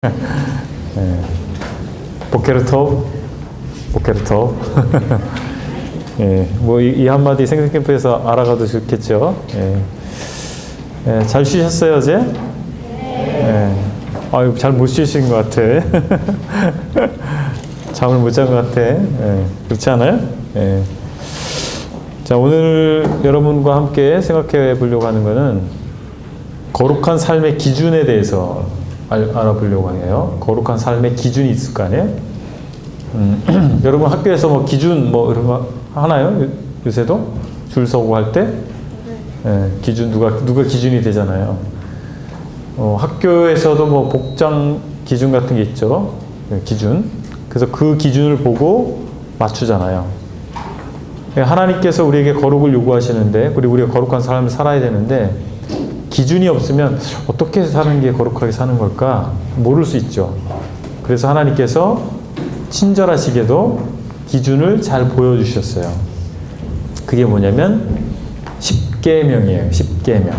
예. 보케르토. 예, 뭐 이 한마디 생생캠프에서 알아가도 좋겠죠. 예. 예, 잘 쉬셨어요 어제? 예. 아유, 잘 못 쉬신 것 같아. 잠을 못 잔 것 같아. 예. 그렇지 않아요? 예. 자, 오늘 여러분과 함께 생각해 보려고 하는 것은 거룩한 삶의 기준에 대해서 알아보려고 해요. 거룩한 삶의 기준이 있을 거 아니에요? 여러분 학교에서 뭐 기준 뭐 이런 거 하나요? 요새도 줄 서고 할 때 기준 누가 기준이 되잖아요. 학교에서도 뭐 복장 기준 같은 게 있죠. 기준. 그래서 그 기준을 보고 맞추잖아요. 하나님께서 우리에게 거룩을 요구하시는데, 그리고 우리가 거룩한 삶을 살아야 되는데 기준이 없으면 어떻게 사는 게 거룩하게 사는 걸까 모를 수 있죠. 그래서 하나님께서 친절하시게도 기준을 잘 보여주셨어요. 그게 뭐냐면 10계명이에요. 10계명.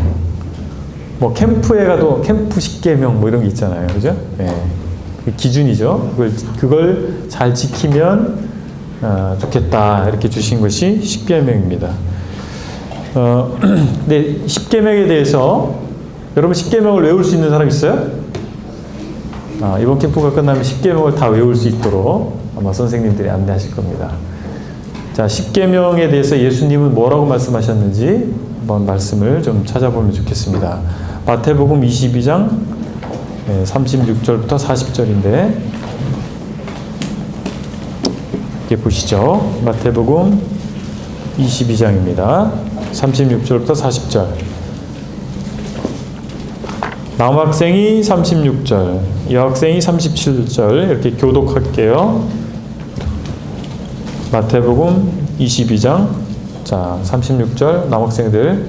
뭐 캠프에 가도 캠프 10계명 뭐 이런 게 있잖아요. 그죠? 예. 기준이죠. 그걸 잘 지키면 좋겠다 이렇게 주신 것이 10계명입니다. 근데 10계명에 대해서 여러분 10계명을 외울 수 있는 사람 있어요? 이번 캠프가 끝나면 10계명을 다 외울 수 있도록 아마 선생님들이 안내하실 겁니다. 자, 10계명에 대해서 예수님은 뭐라고 말씀하셨는지 한번 말씀을 좀 찾아보면 좋겠습니다. 마태복음 22장 36절부터 40절인데 이렇게 보시죠. 마태복음 22장입니다. 36절부터 40절. 남학생이 36절, 여학생이 37절 이렇게 교독할게요. 마태복음 22장 자 36절 남학생들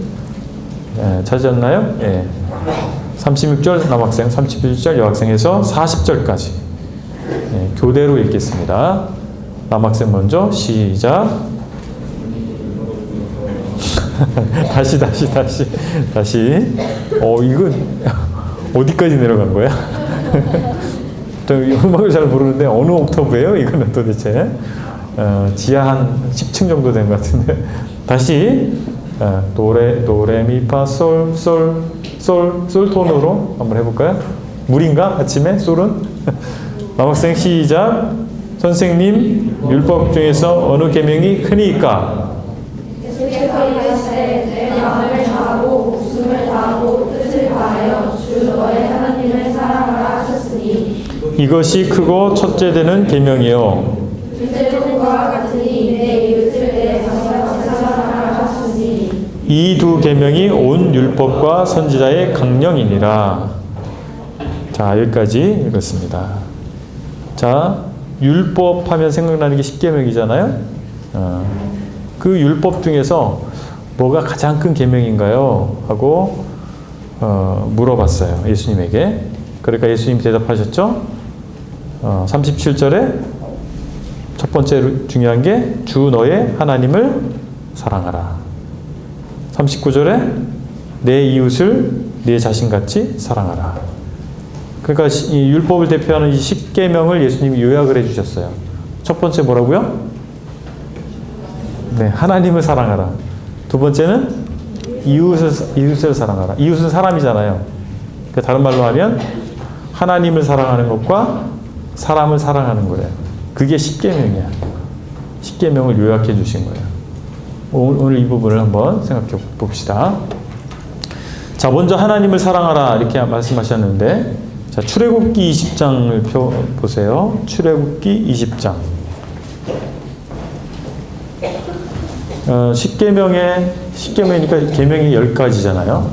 찾으셨나요? 예. 36절 남학생, 37절 여학생에서 40절까지 교대로 읽겠습니다. 남학생 먼저 시작. 다시. 이건 어디까지 내려간 거야? 저 음악을 잘 모르는데 어느 옥터브예요? 이거는 도대체 지하 한 10층 정도 된 것 같은데 다시 도레미파 솔 톤으로 한번 해볼까요? 물인가? 아침에 솔은? 남학생 시작. 선생님 율법 중에서 어느 계명이 크니까? 예수께서 이르시되 내 마음을 다하고 목숨을 다하고 뜻을 다하여 주 너의 하나님을 사랑하라 하셨으니 이것이 크고 첫째 되는 계명이요. 둘째도 그와 같으니 내 이웃을 내 자신과 같이 사랑하라 하셨으니 이 두 계명이 온 율법과 선지자의 강령이니라. 자, 여기까지 읽었습니다. 자, 율법 하면 생각나는 게 10계명이잖아요. 그 율법 중에서 뭐가 가장 큰 계명인가요? 하고 물어봤어요. 예수님에게. 그러니까 예수님이 대답하셨죠. 37절에 첫 번째 중요한 게 주 너의 하나님을 사랑하라. 39절에 내 이웃을 내 자신같이 사랑하라. 그러니까 이 율법을 대표하는 이 10계명을 예수님이 요약을 해주셨어요. 첫 번째 뭐라고요? 네, 하나님을 사랑하라. 두 번째는 이웃을 사랑하라. 이웃은 사람이잖아요. 그러니까 다른 말로 하면 하나님을 사랑하는 것과 사람을 사랑하는 거예요. 그게 10계명이야. 10계명을 요약해 주신 거예요. 오늘 이 부분을 한번 생각해 봅시다. 자, 먼저 하나님을 사랑하라 이렇게 말씀하셨는데, 자, 출애굽기 20장을 보세요. 출애굽기 20장. 10계명이니까 계명이 10가지잖아요.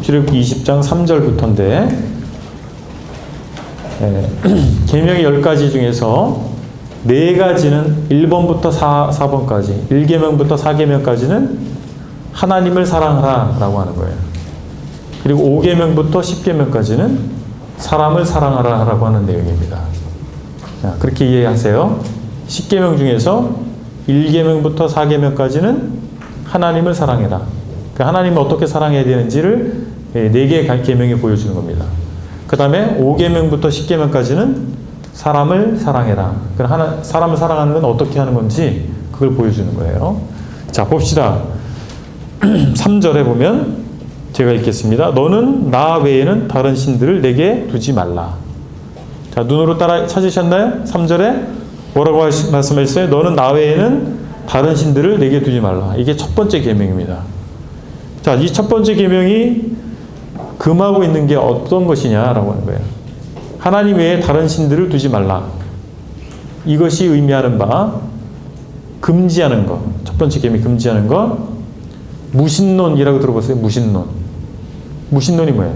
출애굽기 20장 3절부터인데 계명이 10가지 중에서 4가지는 1번부터 4번까지 1계명부터 4계명까지는 하나님을 사랑하라 라고 하는 거예요. 그리고 5계명부터 10계명까지는 사람을 사랑하라 라고 하는 내용입니다. 자, 그렇게 이해하세요. 10계명 중에서 1계명부터 4계명까지는 하나님을 사랑해라. 그러니까 하나님을 어떻게 사랑해야 되는지를 4개의 계명이 보여주는 겁니다. 그 다음에 5계명부터 10계명까지는 사람을 사랑해라. 사람을 사랑하는 건 어떻게 하는 건지 그걸 보여주는 거예요. 자, 봅시다. 3절에 보면 제가 읽겠습니다. 너는 나 외에는 다른 신들을 내게 두지 말라. 자, 눈으로 따라 찾으셨나요? 3절에 뭐라고 말씀하셨어요? 너는 나 외에는 다른 신들을 내게 두지 말라. 이게 첫 번째 계명입니다. 자, 이 첫 번째 계명이 금하고 있는 게 어떤 것이냐라고 하는 거예요. 하나님 외에 다른 신들을 두지 말라. 이것이 의미하는 바 금지하는 것. 첫 번째 계명이 금지하는 것. 무신론이라고 들어봤어요? 무신론. 무신론이 뭐예요?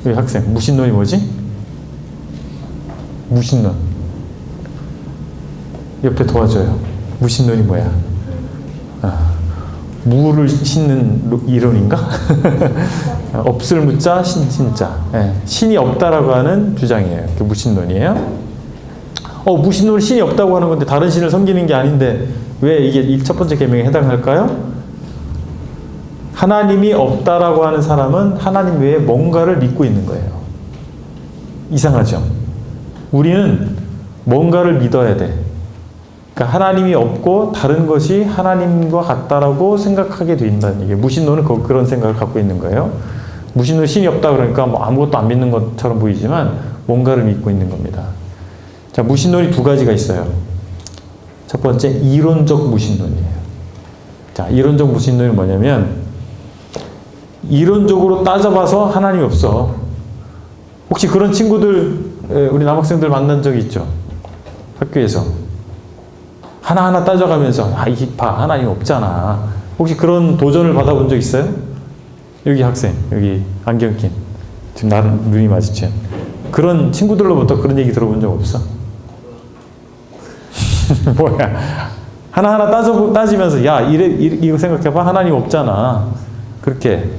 우리 학생, 무신론이 뭐지? 무신론. 옆에 도와줘요. 무신론이 뭐야? 무를 신는 이론인가? 없을 무자, 신자. 네. 신이 없다라고 하는 주장이에요. 그게 무신론이에요. 무신론은 신이 없다고 하는 건데 다른 신을 섬기는 게 아닌데 왜 이게 첫 번째 계명에 해당할까요? 하나님이 없다라고 하는 사람은 하나님 외에 뭔가를 믿고 있는 거예요. 이상하죠? 우리는 뭔가를 믿어야 돼. 그러니까 하나님이 없고 다른 것이 하나님과 같다라고 생각하게 된다는 얘기예요. 무신론은 그런 생각을 갖고 있는 거예요. 무신론 신이 없다 그러니까 뭐 아무것도 안 믿는 것처럼 보이지만 뭔가를 믿고 있는 겁니다. 자, 무신론이 두 가지가 있어요. 첫 번째, 이론적 무신론이에요. 자, 이론적 무신론이 뭐냐면 이론적으로 따져봐서 하나님이 없어. 혹시 그런 친구들 우리 남학생들 만난 적 있죠? 학교에서 하나하나 따져가면서 이게 봐, 하나님 없잖아. 혹시 그런 도전을 받아본 적 있어요? 여기 학생, 여기 안경 낀 지금 나름 눈이 마주친 그런 친구들로부터 그런 얘기 들어본 적 없어? 뭐야? 하나하나 따지면서 이거 생각해봐, 하나님 없잖아. 그렇게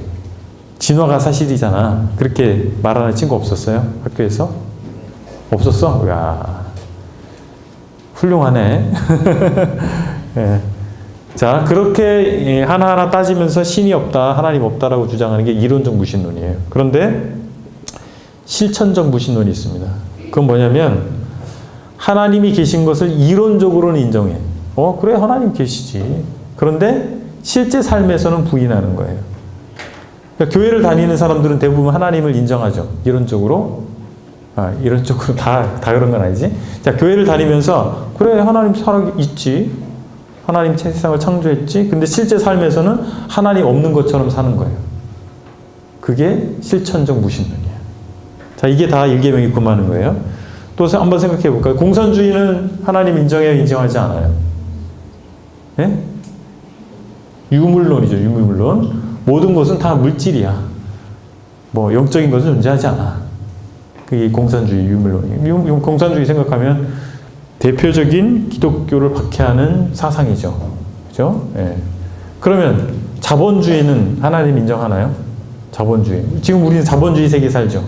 진화가 사실이잖아. 그렇게 말하는 친구 없었어요? 학교에서? 없었어? 야, 훌륭하네. 예. 자, 그렇게 하나하나 따지면서 신이 없다, 하나님 없다라고 주장하는 게 이론적 무신론이에요. 그런데 실천적 무신론이 있습니다. 그건 뭐냐면 하나님이 계신 것을 이론적으로는 인정해. 그래, 하나님 계시지. 그런데 실제 삶에서는 부인하는 거예요. 그러니까 교회를 다니는 사람들은 대부분 하나님을 인정하죠. 이론적으로. 이론적으로 다 그런 건 아니지. 자, 교회를 다니면서 그래, 하나님 살아있지. 하나님 세상을 창조했지. 근데 실제 삶에서는 하나님 없는 것처럼 사는 거예요. 그게 실천적 무신론이에요. 자, 이게 다 1계명이 금하는 거예요. 또 한번 생각해 볼까요? 공산주의는 하나님 인정해요, 인정하지 않아요? 예? 유물론이죠, 유물론. 모든 것은 다 물질이야. 뭐 영적인 것은 존재하지 않아. 그게 공산주의 유물론이에요. 공산주의 생각하면 대표적인 기독교를 박해하는 사상이죠. 그죠? 예. 그러면 자본주의는 하나님 인정하나요? 자본주의. 지금 우리는 자본주의 세계 살죠.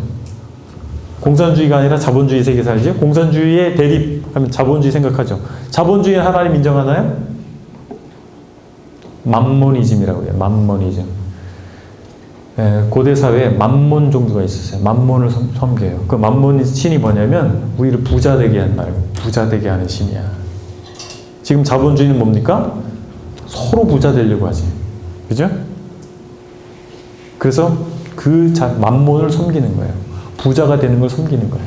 공산주의가 아니라 자본주의 세계 살죠. 공산주의의 대립하면 자본주의 생각하죠. 자본주의는 하나님 인정하나요? 맘모니즘이라고 해요. 맘모니즘. 고대 사회에 맘몬 종교가 있었어요. 맘몬을 섬겨요. 그 맘몬 신이 뭐냐면 우리를 부자 되게 한다고. 부자 되게 하는 신이야. 지금 자본주의는 뭡니까? 서로 부자 되려고 하지. 그죠? 그래서 그 맘몬을 섬기는 거예요. 부자가 되는 걸 섬기는 거예요.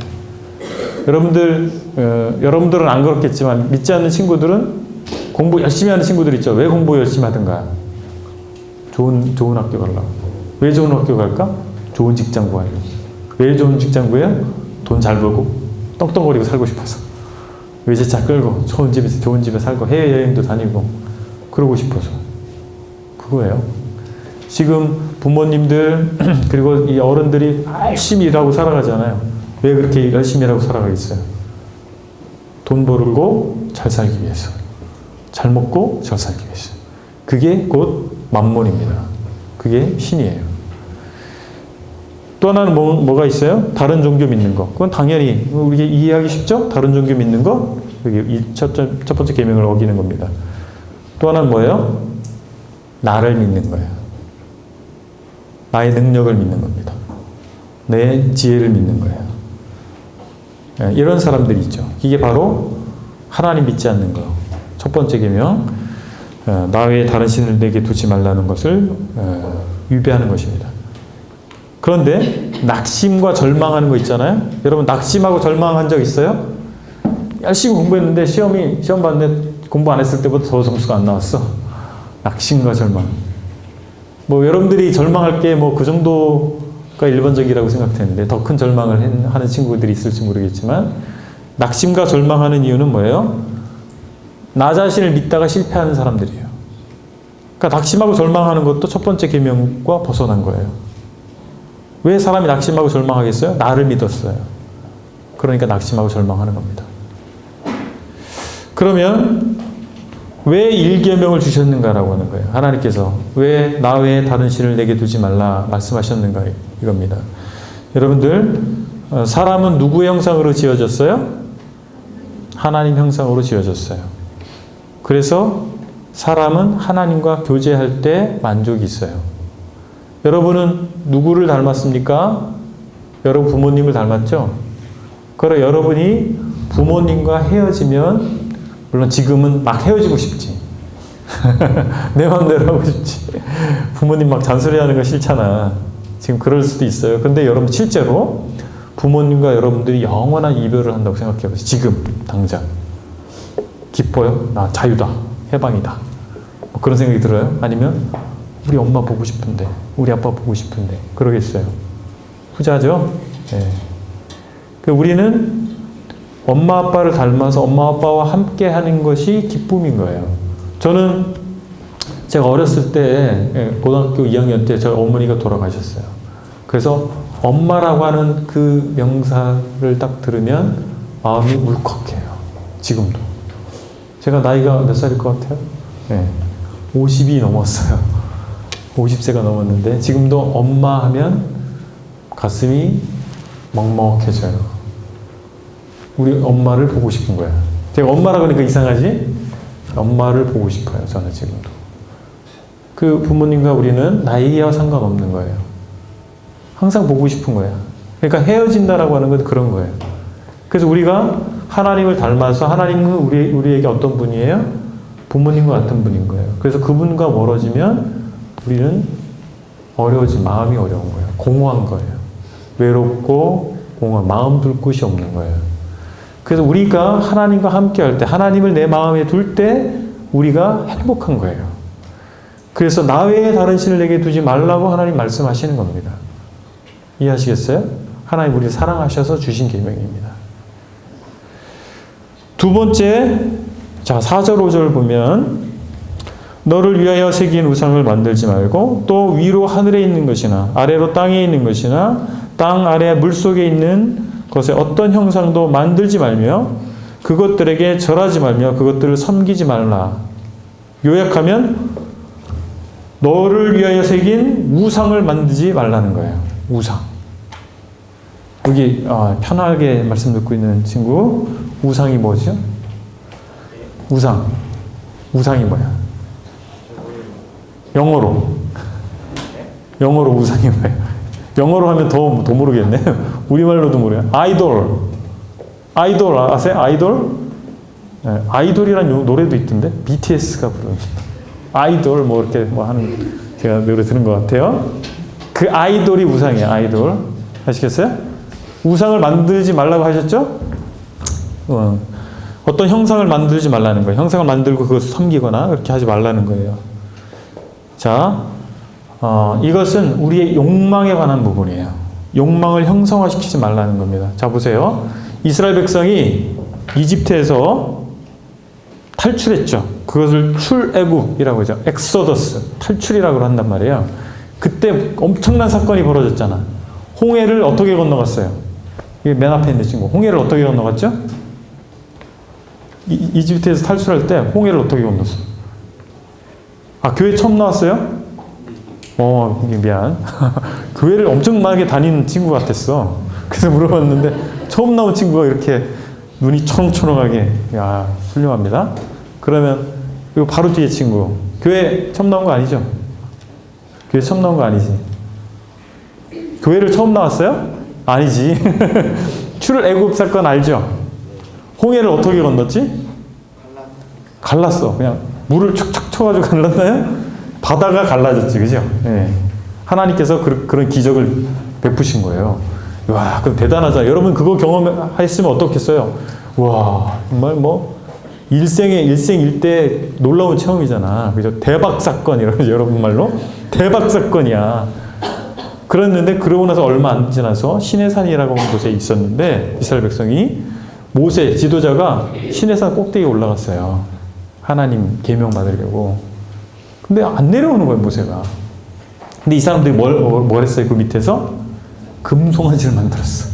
여러분들은 안 그렇겠지만 믿지 않는 친구들은 공부 열심히 하는 친구들 있죠. 왜 공부 열심히 하든가? 좋은 학교 가려고. 왜 좋은 학교 갈까? 좋은 직장 구하려고. 왜 좋은 직장 구해요? 돈 잘 벌고 떵떵거리고 살고 싶어서. 외제차 끌고 좋은 집에 살고 해외여행도 다니고 그러고 싶어서. 그거예요. 지금 부모님들 그리고 이 어른들이 열심히 일하고 살아가잖아요. 왜 그렇게 열심히 일하고 살아가겠어요? 돈 벌고 잘 살기 위해서. 잘 먹고 잘 살기 위해서. 그게 곧 맘몬입니다. 그게 신이에요. 또 하나는 뭐가 있어요? 다른 종교 믿는 거. 그건 당연히 우리 이해하기 쉽죠? 다른 종교 믿는 거. 여기 첫 번째 계명을 어기는 겁니다. 또 하나는 뭐예요? 나를 믿는 거예요. 나의 능력을 믿는 겁니다. 내 지혜를 믿는 거예요. 이런 사람들이 있죠. 이게 바로 하나님 믿지 않는 거. 첫 번째 계명, 나 외에 다른 신을 내게 두지 말라는 것을 위배하는 것입니다. 그런데 낙심과 절망하는 거 있잖아요. 여러분 낙심하고 절망한 적 있어요? 열심히 공부했는데 시험 봤는데 공부 안 했을 때보다 더 점수가 안 나왔어. 낙심과 절망. 뭐 여러분들이 절망할 게 뭐 그 정도가 일반적이라고 생각했는데 더 큰 절망을 하는 친구들이 있을지 모르겠지만 낙심과 절망하는 이유는 뭐예요? 나 자신을 믿다가 실패하는 사람들이에요. 그러니까 낙심하고 절망하는 것도 첫 번째 계명과 벗어난 거예요. 왜 사람이 낙심하고 절망하겠어요? 나를 믿었어요. 그러니까 낙심하고 절망하는 겁니다. 그러면 왜 1계명을 주셨는가라고 하는 거예요. 하나님께서 왜 나 외에 다른 신을 내게 두지 말라 말씀하셨는가 이겁니다. 여러분들 사람은 누구의 형상으로 지어졌어요? 하나님 형상으로 지어졌어요. 그래서 사람은 하나님과 교제할 때 만족이 있어요. 여러분은 누구를 닮았습니까? 여러분 부모님을 닮았죠? 그러나 여러분이 부모님과 헤어지면 물론 지금은 막 헤어지고 싶지. 내 마음대로 하고 싶지. 부모님 막 잔소리하는 거 싫잖아. 지금 그럴 수도 있어요. 근데 여러분 실제로 부모님과 여러분들이 영원한 이별을 한다고 생각해보세요. 지금 당장. 기뻐요? 나 자유다. 해방이다. 뭐 그런 생각이 들어요? 아니면 우리 엄마 보고 싶은데 우리 아빠 보고 싶은데 그러겠어요. 후자죠? 네. 우리는 엄마 아빠를 닮아서 엄마 아빠와 함께 하는 것이 기쁨인 거예요. 저는 제가 어렸을 때 고등학교 2학년 때 저희 어머니가 돌아가셨어요. 그래서 엄마라고 하는 그 명사를 딱 들으면 마음이 울컥해요. 지금도. 제가 나이가 몇 살일 것 같아요? 네. 50이 넘었어요. 50세가 넘었는데 지금도 엄마 하면 가슴이 먹먹해져요. 우리 엄마를 보고 싶은 거야. 제가 엄마라고 하니까 이상하지? 엄마를 보고 싶어요. 저는 지금도. 그 부모님과 우리는 나이와 상관없는 거예요. 항상 보고 싶은 거야. 그러니까 헤어진다라고 하는 건 그런 거예요. 그래서 우리가 하나님을 닮아서 하나님은 우리에게 어떤 분이에요? 부모님과 같은 분인 거예요. 그래서 그분과 멀어지면 우리는 마음이 어려운 거예요. 공허한 거예요. 외롭고 공허한, 마음 둘 곳이 없는 거예요. 그래서 우리가 하나님과 함께 할 때, 하나님을 내 마음에 둘 때 우리가 행복한 거예요. 그래서 나 외에 다른 신을 내게 두지 말라고 하나님 말씀하시는 겁니다. 이해하시겠어요? 하나님 우리를 사랑하셔서 주신 계명입니다. 두 번째, 자 4절 5절 보면 너를 위하여 새긴 우상을 만들지 말고 또 위로 하늘에 있는 것이나 아래로 땅에 있는 것이나 땅 아래 물속에 있는 것에 어떤 형상도 만들지 말며 그것들에게 절하지 말며 그것들을 섬기지 말라. 요약하면 너를 위하여 새긴 우상을 만들지 말라는 거예요. 우상. 여기 편하게 말씀 듣고 있는 친구, 우상이 뭐죠? 우상이 뭐야? 영어로 우상이 뭐예요? 영어로 하면 더 모르겠네. 우리말로도 모르요. 아이돌 아세요? 아이돌? 네, 아이돌이라는 노래도 있던데 BTS가 부르는 아이돌 뭐 이렇게 뭐 하는 제가 노래 들은 것 같아요. 그 아이돌이 우상이에요. 아이돌 아시겠어요? 우상을 만들지 말라고 하셨죠? 어떤 형상을 만들지 말라는 거예요. 형상을 만들고 그것을 섬기거나 그렇게 하지 말라는 거예요. 자, 이것은 우리의 욕망에 관한 부분이에요. 욕망을 형성화시키지 말라는 겁니다. 자, 보세요. 이스라엘 백성이 이집트에서 탈출했죠. 그것을 출애굽이라고 하죠. 엑소더스, 탈출이라고 한단 말이에요. 그때 엄청난 사건이 벌어졌잖아. 홍해를 어떻게 건너갔어요? 이게 맨 앞에 있는 친구. 홍해를 어떻게 건너갔죠? 이집트에서 탈출할 때 홍해를 어떻게 건넜어? 교회 처음 나왔어요? 미안. 교회를 엄청나게 다니는 친구 같았어. 그래서 물어봤는데 처음 나온 친구가 이렇게 눈이 초롱초롱하게, 야, 훌륭합니다. 그러면 이거 바로 뒤에 친구. 교회 처음 나온 거 아니죠? 교회 처음 나온 거 아니지? 교회를 처음 나왔어요? 아니지. 출애굽 사건 알죠? 홍해를 어떻게 건넜지? 갈랐어. 그냥 물을 척척 쳐가지고 갈랐나요? 바다가 갈라졌지, 그죠? 예. 하나님께서 그런 기적을 베푸신 거예요. 와, 그럼 대단하다. 여러분 그거 경험했으면 어떻겠어요? 와, 정말 뭐 일생일대 놀라운 체험이잖아. 그죠? 대박 사건 이러죠, 여러분 말로 대박 사건이야. 그랬는데 그러고 나서 얼마 안 지나서 시내산이라고 하는 곳에 있었는데 이스라엘 백성이 모세 지도자가 시내산 꼭대기에 올라갔어요. 하나님 계명 받으려고. 근데 안 내려오는 거예요, 모세가. 근데 이 사람들이 뭘 했어요? 그 밑에서 금송아지를 만들었어.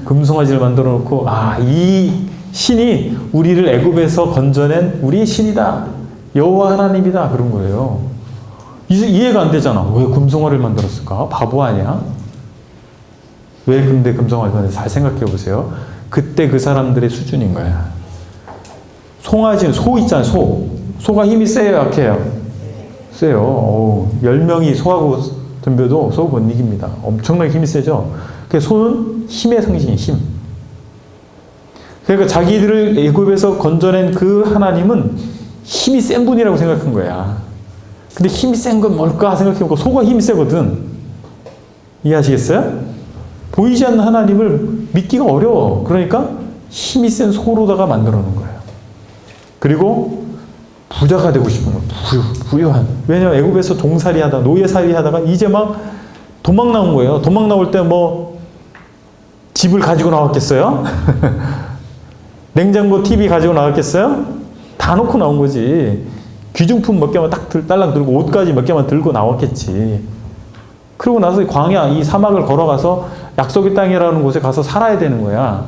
금송아지를 만들어 놓고, 아, 이 신이 우리를 애굽에서 건져낸 우리의 신이다. 여호와 하나님이다. 그런 거예요. 이해가 안 되잖아. 왜 금송아지를 만들었을까? 바보 아니야? 왜 근데 금송아지를 만들었을까? 잘 생각해 보세요. 그때 그 사람들의 수준인 거야. 송아지는 소 있잖아요. 소가 힘이 세요, 약해요? 세요. 10명이 소하고 덤벼도 소 못 이깁니다. 엄청나게 힘이 세죠. 그러니까 소는 힘의 상징이 힘. 그러니까 자기들을 애굽에서 건져낸 그 하나님은 힘이 센 분이라고 생각한 거야. 근데 힘이 센 건 뭘까 생각해보고 소가 힘이 세거든. 이해하시겠어요? 보이지 않는 하나님을 믿기가 어려워. 그러니까 힘이 센 소로다가 만들어 놓은 거예요. 그리고 부자가 되고 싶은 거예요. 부유한. 왜냐면 애굽에서 종살이 하다가 노예살이 하다가 이제 막 도망 나온 거예요. 도망 나올 때 뭐 집을 가지고 나왔겠어요? 냉장고, TV 가지고 나왔겠어요? 다 놓고 나온 거지. 귀중품 몇 개만 딱 딸랑 들고 옷까지 몇 개만 들고 나왔겠지. 그러고 나서 광야, 이 사막을 걸어가서 약속의 땅이라는 곳에 가서 살아야 되는 거야.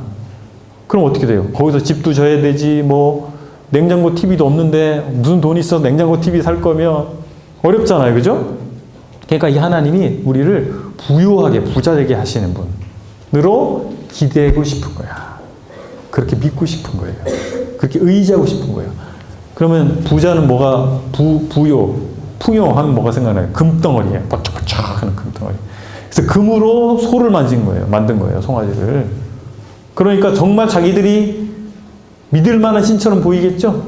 그럼 어떻게 돼요? 거기서 집도 져야 되지, 뭐 냉장고, TV도 없는데 무슨 돈이 있어서 냉장고, TV 살 거면 어렵잖아요. 그죠? 그러니까 이 하나님이 우리를 부유하게 부자 되게 하시는 분으로 기대고 싶은 거야. 그렇게 믿고 싶은 거예요. 그렇게 의지하고 싶은 거예요. 그러면 부자는 뭐가 풍요하면 뭐가 생각나요? 금덩어리예요. 번쩍번쩍 하는 금덩어리. 그래서 금으로 소를 만든 거예요. 송아지를. 그러니까 정말 자기들이 믿을 만한 신처럼 보이겠죠?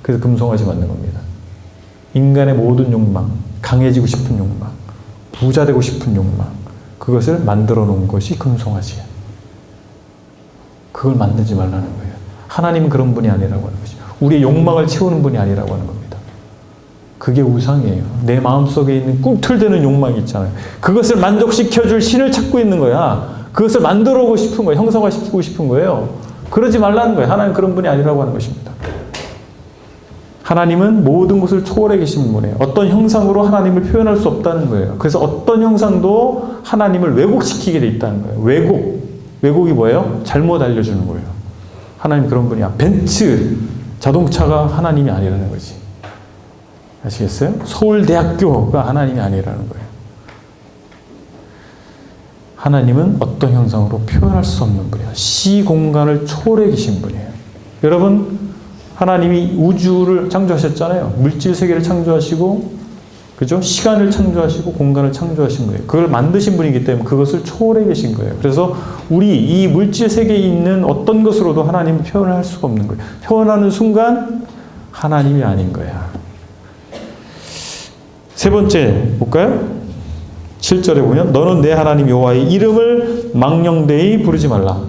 그래서 금송아지 만든 겁니다. 인간의 모든 욕망, 강해지고 싶은 욕망, 부자 되고 싶은 욕망, 그것을 만들어 놓은 것이 금송아지예요. 그걸 만들지 말라는 거예요. 하나님은 그런 분이 아니라고 하는 것이죠. 우리의 욕망을 채우는 분이 아니라고 하는 겁니다. 그게 우상이에요. 내 마음속에 있는 꿈틀대는 욕망이 있잖아요. 그것을 만족시켜줄 신을 찾고 있는 거야. 그것을 만들어 오고 싶은 거예요. 형상화시키고 싶은 거예요. 그러지 말라는 거예요. 하나님 그런 분이 아니라고 하는 것입니다. 하나님은 모든 것을 초월해 계신 분이에요. 어떤 형상으로 하나님을 표현할 수 없다는 거예요. 그래서 어떤 형상도 하나님을 왜곡시키게 돼 있다는 거예요. 왜곡이 뭐예요? 잘못 알려주는 거예요. 하나님 그런 분이야. 벤츠 자동차가 하나님이 아니라는 거지. 아시겠어요? 서울대학교가 하나님이 아니라는 거예요. 하나님은 어떤 형상으로 표현할 수 없는 분이에요. 시공간을 초월해 계신 분이에요. 여러분, 하나님이 우주를 창조하셨잖아요. 물질 세계를 창조하시고, 그죠? 시간을 창조하시고, 공간을 창조하신 거예요. 그걸 만드신 분이기 때문에 그것을 초월해 계신 거예요. 그래서 우리 이 물질 세계에 있는 어떤 것으로도 하나님을 표현을 할 수가 없는 거예요. 표현하는 순간 하나님이 아닌 거야. 세 번째 볼까요? 7절에 보면 너는 내 하나님 여호와의 이름을 망령되이 부르지 말라.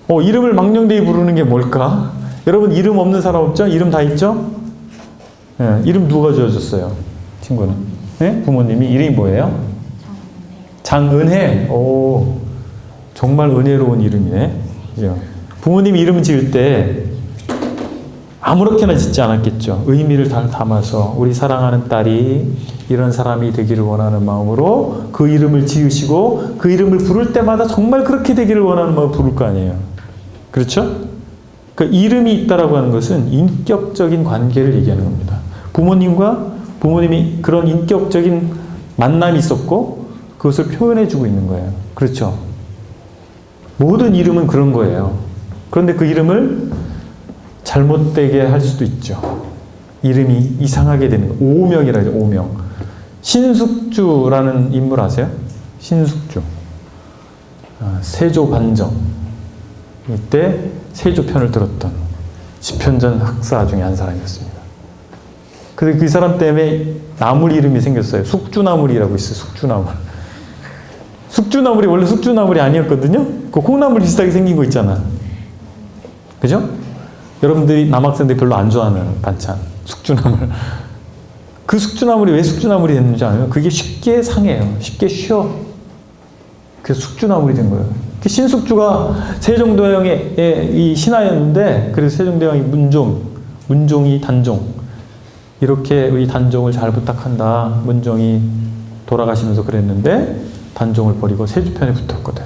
이름을 망령되이 부르는 게 뭘까? 여러분 이름 없는 사람 없죠? 이름 다 있죠? 네, 이름 누가 지어줬어요? 친구는? 네? 부모님이 이름이 뭐예요? 장은혜. 오, 정말 은혜로운 이름이네. 그죠? 부모님이 이름을 지을 때 아무렇게나 짓지 않았겠죠. 의미를 다 담아서 우리 사랑하는 딸이 이런 사람이 되기를 원하는 마음으로 그 이름을 지으시고 그 이름을 부를 때마다 정말 그렇게 되기를 원하는 마음으로 부를 거 아니에요. 그렇죠? 그 이름이 있다라고 하는 것은 인격적인 관계를 얘기하는 겁니다. 부모님이 그런 인격적인 만남이 있었고 그것을 표현해주고 있는 거예요. 그렇죠? 모든 이름은 그런 거예요. 그런데 그 이름을 잘못되게 할 수도 있죠. 이름이 이상하게 되는 거. 오명이라 하죠. 오명. 신숙주라는 인물 아세요? 신숙주. 세조 반정 이때 세조 편을 들었던 집현전 학사 중에 한 사람이었습니다. 근데 그 사람 때문에 나물 이름이 생겼어요. 숙주나물이라고 있어요. 숙주나물. 숙주나물이 원래 숙주나물이 아니었거든요. 그 콩나물 비슷하게 생긴 거 있잖아. 그죠? 여러분들이 남학생들이 별로 안 좋아하는 반찬 숙주나물. 그 숙주나물이 왜 숙주나물이 됐는지 알아요? 그게 쉽게 상해요. 쉽게 쉬어. 그래서 숙주나물이 된 거예요. 신숙주가 세종대왕의 이 신하였는데, 그래서 세종대왕이 문종이 단종, 이렇게 우리 단종을 잘 부탁한다. 문종이 돌아가시면서 그랬는데 단종을 버리고 세조편에 붙었거든.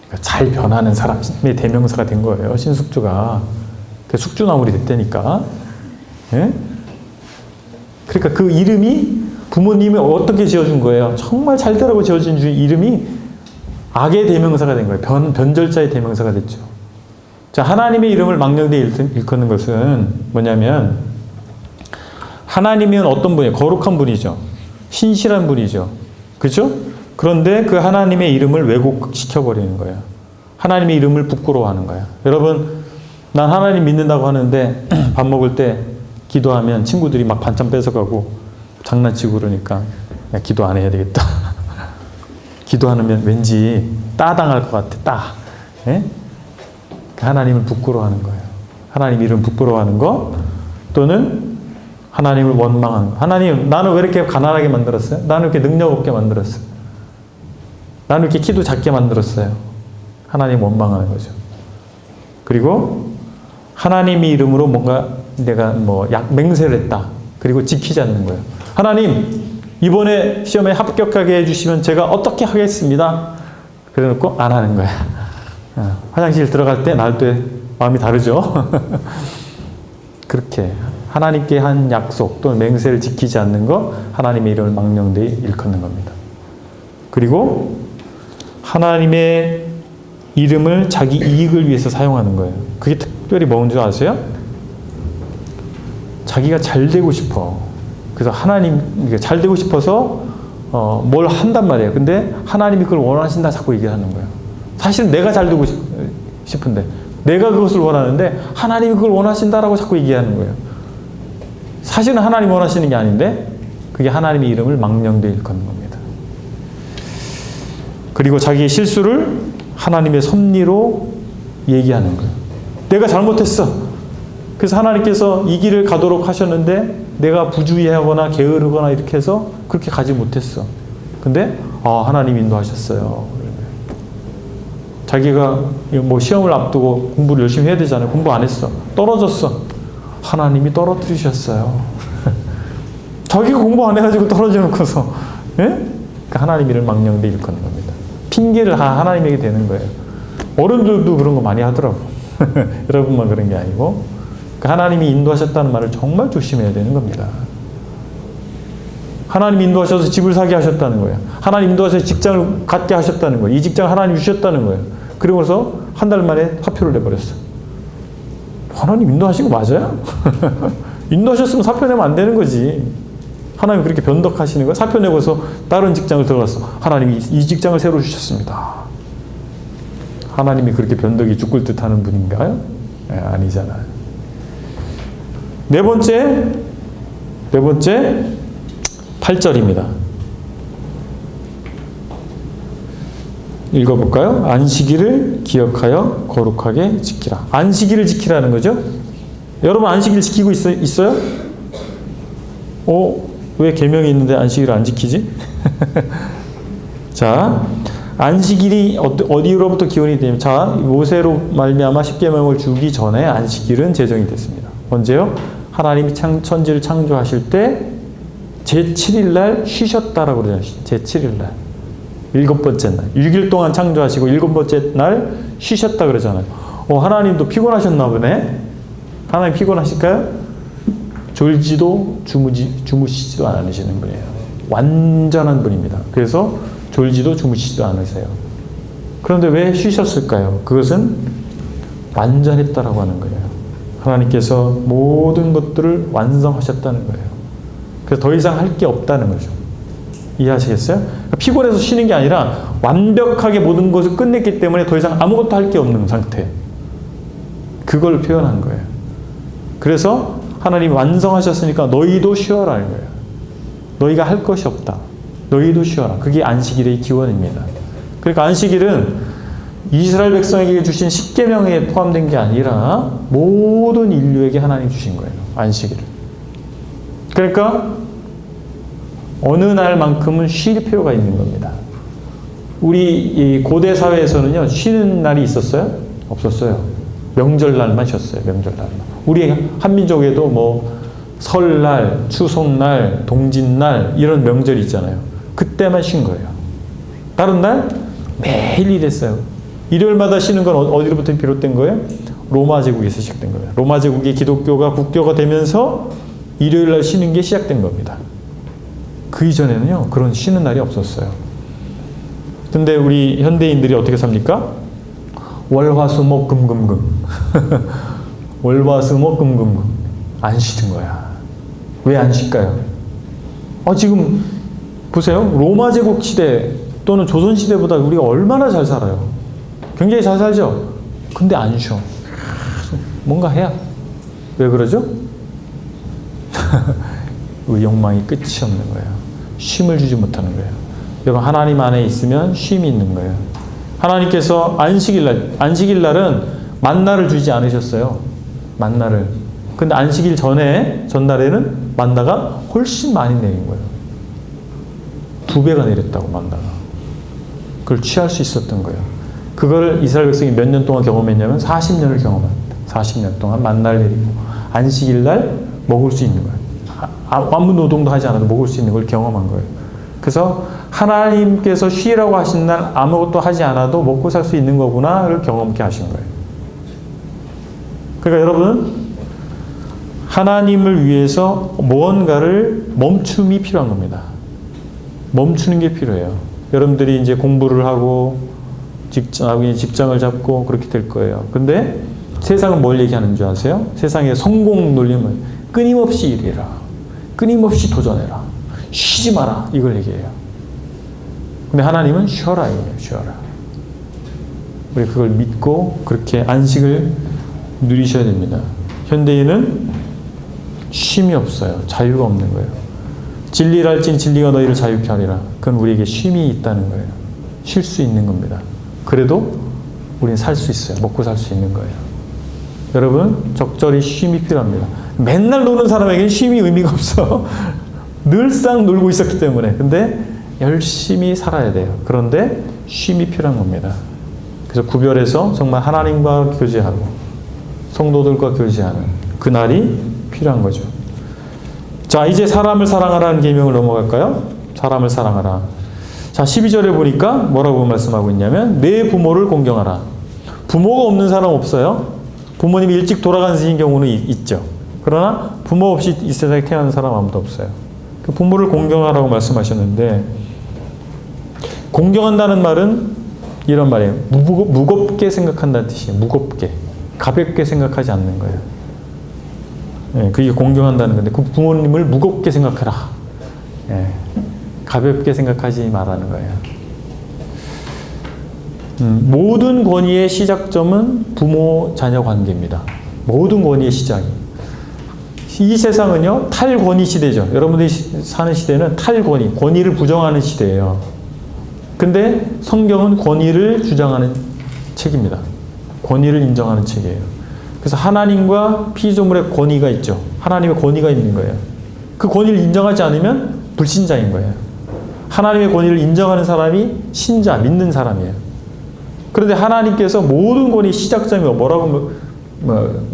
그러니까 잘 변하는 사람의 대명사가 된 거예요. 신숙주가. 숙주나물이 됐다니까. 예? 그러니까 그 이름이 부모님이 어떻게 지어준 거예요? 정말 잘 되라고 지어준 이름이 악의 대명사가 된 거예요. 변절자의 대명사가 됐죠. 자, 하나님의 이름을 망령되이 일컫는 것은 뭐냐면, 하나님은 어떤 분이에요? 거룩한 분이죠. 신실한 분이죠. 그죠? 그런데 그 하나님의 이름을 왜곡시켜버리는 거예요. 하나님의 이름을 부끄러워하는 거예요. 여러분, 난 하나님 믿는다고 하는데 밥 먹을 때 기도하면 친구들이 막 반찬 뺏어가고 장난치고 그러니까 야, 기도 안 해야 되겠다. 기도하면 왠지 따당할 것 같아. 따. 예? 하나님을 부끄러워하는 거예요. 하나님 이름 부끄러워하는 거, 또는 하나님을 원망하는 거. 하나님, 나는 왜 이렇게 가난하게 만들었어요? 나는 이렇게 능력 없게 만들었어요? 나는 이렇게 키도 작게 만들었어요? 하나님 원망하는 거죠. 그리고 하나님의 이름으로 뭔가 내가 맹세를 했다. 그리고 지키지 않는 거예요. 하나님, 이번에 시험에 합격하게 해주시면 제가 어떻게 하겠습니다. 그래 놓고 안 하는 거야. 화장실 들어갈 때 나올 때 마음이 다르죠. 그렇게 하나님께 한 약속 또는 맹세를 지키지 않는 거, 하나님의 이름을 망령되이 일컫는 겁니다. 그리고 하나님의 이름을 자기 이익을 위해서 사용하는 거예요. 그게 특별히 뭔지 아세요? 자기가 잘 되고 싶어. 그래서 하나님, 잘 되고 싶어서 뭘 한단 말이에요. 근데 하나님이 그걸 원하신다 자꾸 얘기하는 거예요. 사실은 내가 잘 되고 싶은데, 내가 그것을 원하는데 하나님이 그걸 원하신다라고 자꾸 얘기하는 거예요. 사실은 하나님 원하시는 게 아닌데 그게 하나님의 이름을 망령되이 일컫는 겁니다. 그리고 자기의 실수를 하나님의 섭리로 얘기하는 거예요. 내가 잘못했어. 그래서 하나님께서 이 길을 가도록 하셨는데 내가 부주의하거나 게으르거나 이렇게 해서 그렇게 가지 못했어. 근데 하나님 인도하셨어요. 자기가 시험을 앞두고 공부를 열심히 해야 되잖아요. 공부 안 했어. 떨어졌어. 하나님이 떨어뜨리셨어요. 자기가 공부 안 해가지고 떨어져 놓고서, 예? 그러니까 하나님 이름을 망령되이 일컫는 겁니다. 핑계를 하나님에게 대는 거예요. 어른들도 그런 거 많이 하더라고. 여러분만 그런 게 아니고. 그러니까 하나님이 인도하셨다는 말을 정말 조심해야 되는 겁니다. 하나님 인도하셔서 집을 사게 하셨다는 거예요. 하나님 인도하셔서 직장을 갖게 하셨다는 거예요. 이 직장 하나님 주셨다는 거예요. 그러고서 한 달 만에 사표를 내버렸어. 하나님 인도하신 거 맞아요? 인도하셨으면 사표 내면 안 되는 거지. 하나님 그렇게 변덕하시는 거예요. 사표 내고서 다른 직장을 들어갔어. 하나님이 이 직장을 새로 주셨습니다. 하나님이 그렇게 변덕이 죽을 듯 하는 분인가요? 네, 아니잖아요. 네 번째 8절입니다. 읽어볼까요? 안식일을 기억하여 거룩하게 지키라. 안식일을 지키라는 거죠. 여러분 안식일 지키고 있어요? 왜 계명이 있는데 안식일을 안 지키지? 자, 안식일이 어디로부터 기원이 되냐면, 자, 모세로 말미암아 십계명을 주기 전에 안식일은 제정이 됐습니다. 언제요? 하나님이 천지를 창조하실 때 제7일 날 쉬셨다라고 그러잖아요. 제7일 날. 7번째 날. 6일 동안 창조하시고 7번째 날 쉬셨다 그러잖아요. 하나님도 피곤하셨나 보네? 하나님 피곤하실까요? 졸지도 주무시지도 않으시는 분이에요. 완전한 분입니다. 그래서 졸지도 주무시지도 않으세요. 그런데 왜 쉬셨을까요? 그것은 완전했다라고 하는 거예요. 하나님께서 모든 것들을 완성하셨다는 거예요. 그래서 더 이상 할 게 없다는 거죠. 이해하시겠어요? 피곤해서 쉬는 게 아니라 완벽하게 모든 것을 끝냈기 때문에 더 이상 아무것도 할 게 없는 상태. 그걸 표현한 거예요. 그래서 하나님이 완성하셨으니까 너희도 쉬어라는 거예요. 너희가 할 것이 없다. 너희도 쉬어라. 그게 안식일의 기원입니다. 그러니까 안식일은 이스라엘 백성에게 주신 십계명에 포함된 게 아니라 모든 인류에게 하나님 주신 거예요. 안식일을. 그러니까 어느 날만큼은 쉴 필요가 있는 겁니다. 우리 이 고대 사회에서는요, 쉬는 날이 있었어요? 없었어요. 명절날만 쉬었어요. 명절날만. 우리 한민족에도 뭐 설날, 추석날, 동짓날 이런 명절이 있잖아요. 그때만 쉰 거예요. 다른 날 매일 일했어요. 일요일마다 쉬는 건 어디로부터 비롯된 거예요? 로마 제국에서 시작된 거예요. 로마 제국이 기독교가 국교가 되면서 일요일 날 쉬는 게 시작된 겁니다. 그 이전에는요, 그런 쉬는 날이 없었어요. 근데 우리 현대인들이 어떻게 삽니까? 월화수목금금금. 월화수목금금금. 안 쉬는 거야. 왜 안 쉴까요? 지금 보세요. 로마 제국 시대 또는 조선 시대보다 우리가 얼마나 잘 살아요. 굉장히 잘 살죠? 근데 안 쉬어. 뭔가 해야. 왜 그러죠? 우리 욕망이 끝이 없는 거예요. 쉼을 주지 못하는 거예요. 여러분, 하나님 안에 있으면 쉼이 있는 거예요. 하나님께서 안식일날은 만나를 주지 않으셨어요. 만나를. 근데 안식일 전날에는 만나가 훨씬 많이 내린 거예요. 2배가 내렸다고, 만나가. 그걸 취할 수 있었던 거예요. 그걸 이스라엘 백성이 몇 년 동안 경험했냐면 40년을 경험합니다. 40년 동안 만나를 내리고 안식일날 먹을 수 있는 거예요. 아무 노동도 하지 않아도 먹을 수 있는 걸 경험한 거예요. 그래서 하나님께서 쉬라고 하신 날 아무것도 하지 않아도 먹고 살 수 있는 거구나를 경험케 하신 거예요. 그러니까 여러분, 하나님을 위해서 무언가를 멈춤이 필요한 겁니다. 멈추는 게 필요해요. 여러분들이 이제 공부를 하고 직장을 잡고 그렇게 될 거예요. 근데 세상은 뭘 얘기하는 줄 아세요? 세상의 성공 논리는 끊임없이 일해라. 끊임없이 도전해라. 쉬지 마라. 이걸 얘기해요. 근데 하나님은 쉬어라 이거예요. 쉬어라. 우리 그걸 믿고 그렇게 안식을 누리셔야 됩니다. 현대인은 쉼이 없어요. 자유가 없는 거예요. 진리를 알진 진리가 너희를 자유케 하리라. 그건 우리에게 쉼이 있다는 거예요. 쉴 수 있는 겁니다. 그래도 우리는 살 수 있어요. 먹고 살 수 있는 거예요. 여러분, 적절히 쉼이 필요합니다. 맨날 노는 사람에게는 쉼이 의미가 없어. 늘상 놀고 있었기 때문에. 근데 열심히 살아야 돼요. 그런데 쉼이 필요한 겁니다. 그래서 구별해서 정말 하나님과 교제하고 성도들과 교제하는 그 날이 필요한 거죠. 자, 이제 사람을 사랑하라는 계명을 넘어갈까요? 사람을 사랑하라. 자, 12절에 보니까 뭐라고 말씀하고 있냐면 내 부모를 공경하라. 부모가 없는 사람 없어요? 부모님이 일찍 돌아가신 경우는 있죠. 그러나 부모 없이 이 세상에 태어난 사람 아무도 없어요. 그 부모를 공경하라고 말씀하셨는데, 공경한다는 말은 이런 말이에요. 무겁게 생각한다는 뜻이에요. 무겁게. 가볍게 생각하지 않는 거예요. 예, 그게 공경한다는 건데, 그 부모님을 무겁게 생각하라. 예, 가볍게 생각하지 말라는 거예요. 모든 권위의 시작점은 부모-자녀 관계입니다. 모든 권위의 시작이. 이 세상은요, 탈권위 시대죠. 여러분들이 사는 시대는 탈권위, 권위를 부정하는 시대예요. 근데 성경은 권위를 주장하는 책입니다. 권위를 인정하는 책이에요. 그래서 하나님과 피조물의 권위가 있죠. 하나님의 권위가 있는 거예요. 그 권위를 인정하지 않으면 불신자인 거예요. 하나님의 권위를 인정하는 사람이 신자, 믿는 사람이에요. 그런데 하나님께서 모든 권위 시작점이 뭐라고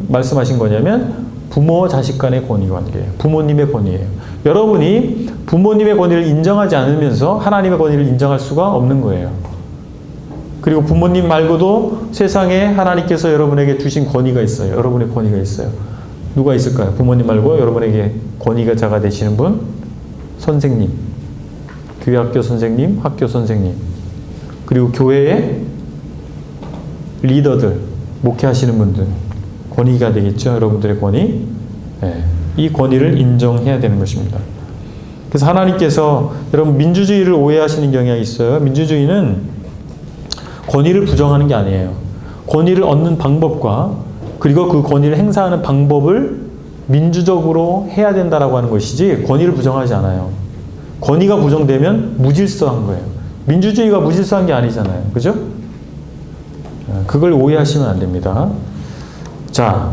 말씀하신 거냐면 부모 자식 간의 권위 관계예요. 부모님의 권위예요. 여러분이 부모님의 권위를 인정하지 않으면서 하나님의 권위를 인정할 수가 없는 거예요. 그리고 부모님 말고도 세상에 하나님께서 여러분에게 주신 권위가 있어요. 여러분의 권위가 있어요. 누가 있을까요? 부모님 말고 여러분에게 권위가 자가 되시는 분? 선생님, 교회 학교 선생님, 학교 선생님, 그리고 교회의 리더들, 목회하시는 분들, 권위가 되겠죠. 여러분들의 권위. 네. 이 권위를 인정해야 되는 것입니다. 그래서 하나님께서 여러분 민주주의를 오해하시는 경향이 있어요. 민주주의는 권위를 부정하는 게 아니에요. 권위를 얻는 방법과 그리고 그 권위를 행사하는 방법을 민주적으로 해야 된다라고 하는 것이지 권위를 부정하지 않아요. 권위가 부정되면 무질서한 거예요. 민주주의가 무질서한 게 아니잖아요. 그죠? 그걸 오해하시면 안 됩니다. 자,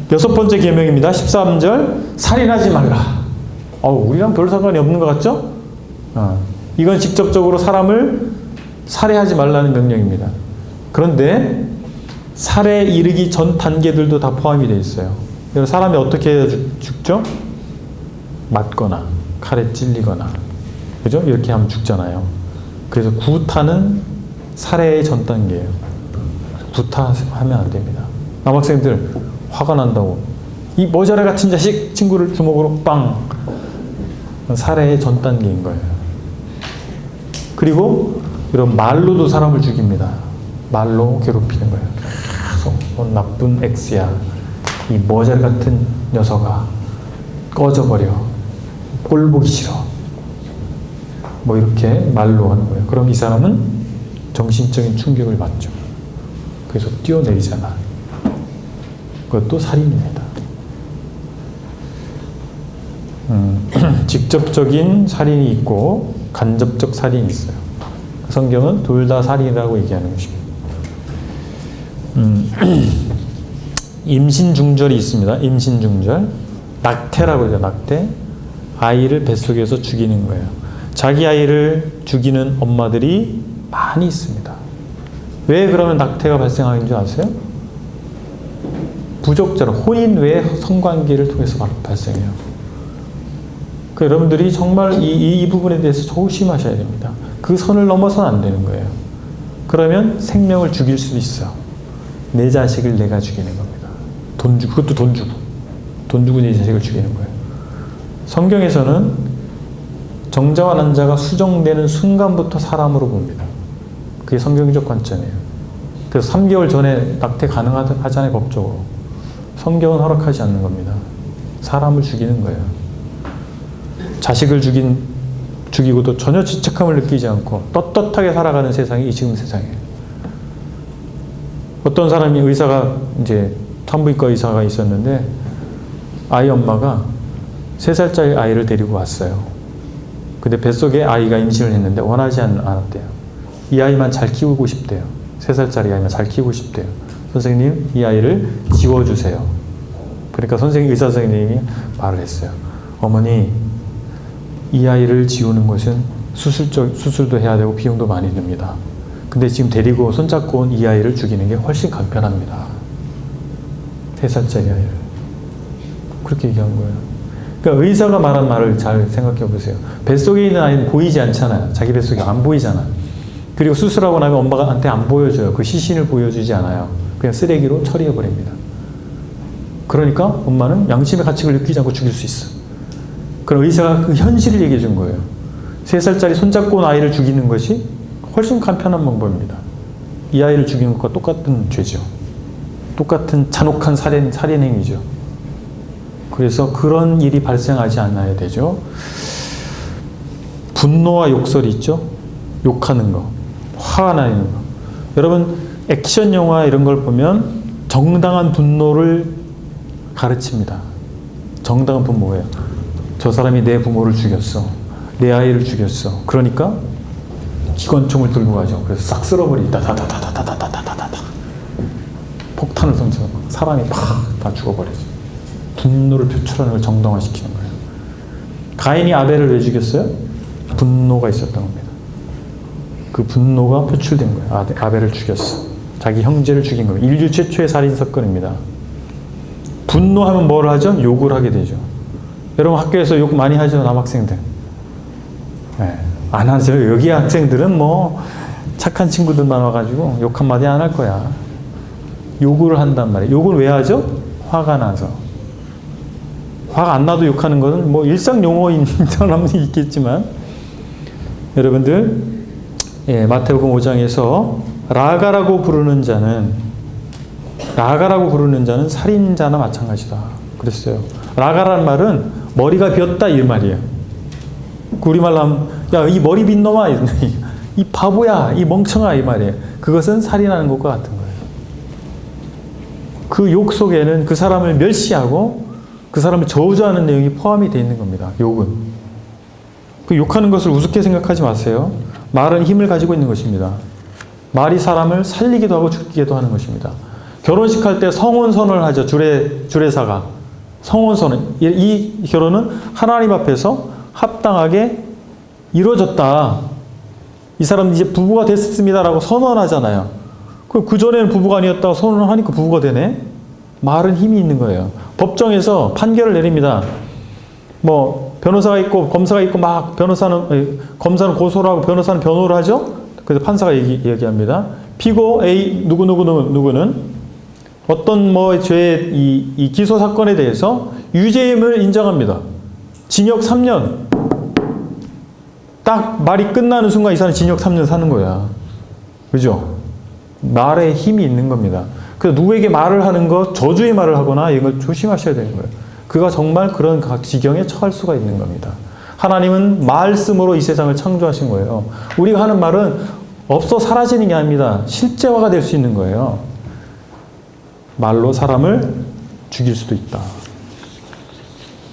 6번째 계명입니다. 13절 살인하지 말라. 우리랑 별 상관이 없는 것 같죠? 이건 직접적으로 사람을 살해하지 말라는 명령입니다. 그런데 살해에 이르기 전 단계들도 다 포함이 되어 있어요. 사람이 어떻게 해야 죽죠? 맞거나 칼에 찔리거나, 그죠? 이렇게 하면 죽잖아요. 그래서 구타는 살해의 전 단계예요. 구타하면 안 됩니다. 남학생들 화가 난다고 이 모자라 같은 자식 친구를 주먹으로 빵, 살해의 전 단계인 거예요. 그리고 이런 말로도 사람을 죽입니다. 말로 괴롭히는 거예요. 계속 나쁜 X야, 이 모자라 같은 녀석아 꺼져버려, 꼴 보기 싫어, 뭐 이렇게 말로 하는 거예요. 그럼 이 사람은 정신적인 충격을 받죠. 그래서 뛰어내리잖아. 그것도 살인입니다. 직접적인 살인이 있고 간접적 살인이 있어요. 성경은 둘 다 살인이라고 얘기하는 것입니다. 임신중절이 있습니다. 임신중절. 낙태라고 해요. 낙태. 아이를 뱃속에서 죽이는 거예요. 자기 아이를 죽이는 엄마들이 많이 있습니다. 왜 그러면 낙태가 발생하는 줄 아세요? 부적절, 혼인 외의 성관계를 통해서 발생해요. 여러분들이 정말 이 부분에 대해서 조심하셔야 됩니다. 그 선을 넘어서는 안 되는 거예요. 그러면 생명을 죽일 수도 있어. 내 자식을 내가 죽이는 겁니다. 그것도 돈 주고 내 자식을 죽이는 거예요. 성경에서는 정자와 난자가 수정되는 순간부터 사람으로 봅니다. 그게 성경적 관점이에요. 그래서 3개월 전에 낙태 가능하잖아요, 법적으로. 성경은 허락하지 않는 겁니다. 사람을 죽이는 거예요. 자식을 죽이고도 전혀 죄책감을 느끼지 않고 떳떳하게 살아가는 세상이 지금 세상이에요. 어떤 사람이 의사가 이제 산부인과 의사가 있었는데 아이 엄마가 3살짜리 아이를 데리고 왔어요. 근데 뱃속에 아이가 임신을 했는데 원하지 않았대요. 이 아이만 잘 키우고 싶대요. 3살짜리 아이만 잘 키우고 싶대요. 선생님, 이 아이를 지워주세요. 그러니까 의사 선생님이 말을 했어요. 어머니, 이 아이를 지우는 것은 수술도 해야 되고 비용도 많이 듭니다. 근데 지금 데리고 손잡고 온 이 아이를 죽이는 게 훨씬 간편합니다. 3살짜리 아이를. 그렇게 얘기한 거예요. 그러니까 의사가 말한 말을 잘 생각해 보세요. 뱃속에 있는 아이는 보이지 않잖아요. 자기 뱃속에 안 보이잖아. 그리고 수술하고 나면 엄마한테 안 보여줘요. 그 시신을 보여주지 않아요. 그냥 쓰레기로 처리해 버립니다. 그러니까 엄마는 양심의 가책을 느끼지 않고 죽일 수 있어. 그럼 의사가 그 현실을 얘기해 준 거예요. 3살짜리 손잡고 온 아이를 죽이는 것이 훨씬 간편한 방법입니다. 이 아이를 죽이는 것과 똑같은 죄죠. 똑같은 잔혹한 살인행위죠. 그래서 그런 일이 발생하지 않아야 되죠. 분노와 욕설이 있죠. 욕하는 거, 화가 나는 거. 여러분 액션 영화 이런 걸 보면 정당한 분노를 가르칩니다. 정당한 분노예요. 저 사람이 내 부모를 죽였어. 내 아이를 죽였어. 그러니까 기관총을 들고 가죠. 그래서 싹 쓸어버리다. 다다다다다다다다다다. 폭탄을 던져 사람이 팍 다 죽어버리죠. 분노를 표출하는 걸 정당화시키는 거예요. 가인이 아벨을 왜 죽였어요? 분노가 있었던 겁니다. 그 분노가 표출된 거예요. 아벨을 죽였어. 자기 형제를 죽인 거예요. 인류 최초의 살인 사건입니다. 분노하면 뭘 하죠? 욕을 하게 되죠. 여러분 학교에서 욕 많이 하죠, 남학생들. 네, 안 하죠. 여기 학생들은 뭐 착한 친구들만 와가지고 욕 한마디 안 할 거야. 욕을 한단 말이에요. 욕을 왜 하죠? 화가 나서. 화가 안 나도 욕하는 것은 뭐 일상 용어인 사람이 있겠지만 여러분들 마태복음 5장에서 라가라고 부르는 자는 살인자나 마찬가지다 그랬어요. 라가라는 말은 머리가 비었다 이 말이에요. 우리말로 하면 야, 이 머리 빈 놈아, 이 바보야, 이 멍청아, 이 말이에요. 그것은 살인하는 것과 같은 거예요. 그 욕 속에는 그 사람을 멸시하고 그 사람을 저주하는 내용이 포함이 되어 있는 겁니다. 욕은. 그 욕하는 것을 우습게 생각하지 마세요. 말은 힘을 가지고 있는 것입니다. 말이 사람을 살리기도 하고 죽이기도 하는 것입니다. 결혼식 할 때 성혼선언을 하죠. 주례사가. 성혼선언. 이 결혼은 하나님 앞에서 합당하게 이루어졌다. 이 사람 이제 부부가 됐습니다라고 선언하잖아요. 그 전에는 부부가 아니었다가 선언을 하니까 부부가 되네? 말은 힘이 있는 거예요. 법정에서 판결을 내립니다. 뭐, 변호사가 있고, 검사가 있고, 막, 검사는 고소를 하고, 변호사는 변호를 하죠? 그래서 판사가 얘기합니다. 피고 A, 누구는 어떤 죄의 이 기소 사건에 대해서 유죄임을 인정합니다. 징역 3년. 딱 말이 끝나는 순간 이 사람 징역 3년 사는 거야. 그죠? 말에 힘이 있는 겁니다. 그래서 누구에게 말을 하는 것, 저주의 말을 하거나 이걸 조심하셔야 되는 거예요. 그가 정말 그런 지경에 처할 수가 있는 겁니다. 하나님은 말씀으로 이 세상을 창조하신 거예요. 우리가 하는 말은 없어 사라지는 게 아닙니다. 실제화가 될 수 있는 거예요. 말로 사람을 죽일 수도 있다.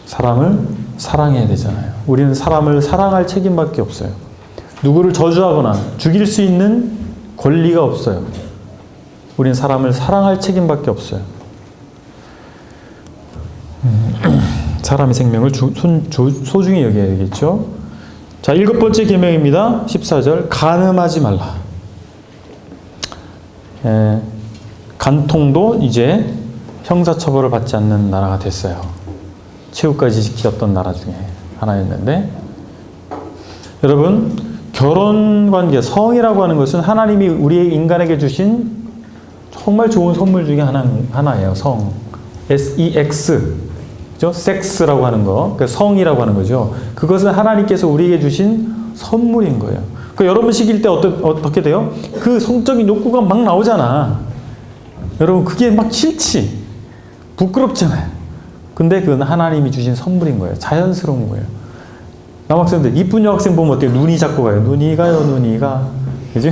사람을 사랑해야 되잖아요. 우리는 사람을 사랑할 책임밖에 없어요. 누구를 저주하거나 죽일 수 있는 권리가 없어요. 우리는 사람을 사랑할 책임밖에 없어요. 사람의 생명을 소중히 여겨야 되겠죠. 자, 7번째 계명입니다. 14절. 간음하지 말라. 간통도 이제 형사처벌을 받지 않는 나라가 됐어요. 최후까지 지켰던 나라 중에 하나였는데, 여러분, 결혼관계, 성이라고 하는 것은 하나님이 우리 인간에게 주신 정말 좋은 선물 중에 하나예요. 성. S-E-X. 그죠? 섹스라고 하는 거. 그러니까 성이라고 하는 거죠. 그것은 하나님께서 우리에게 주신 선물인 거예요. 그 여러분 시킬 때 어떻게 돼요? 그 성적인 욕구가 막 나오잖아. 여러분, 그게 막 싫지. 부끄럽잖아요. 근데 그건 하나님이 주신 선물인 거예요. 자연스러운 거예요. 남학생들, 이쁜 여학생 보면 어때요? 눈이 자꾸 가요. 눈이 가요, 눈이 가. 그지?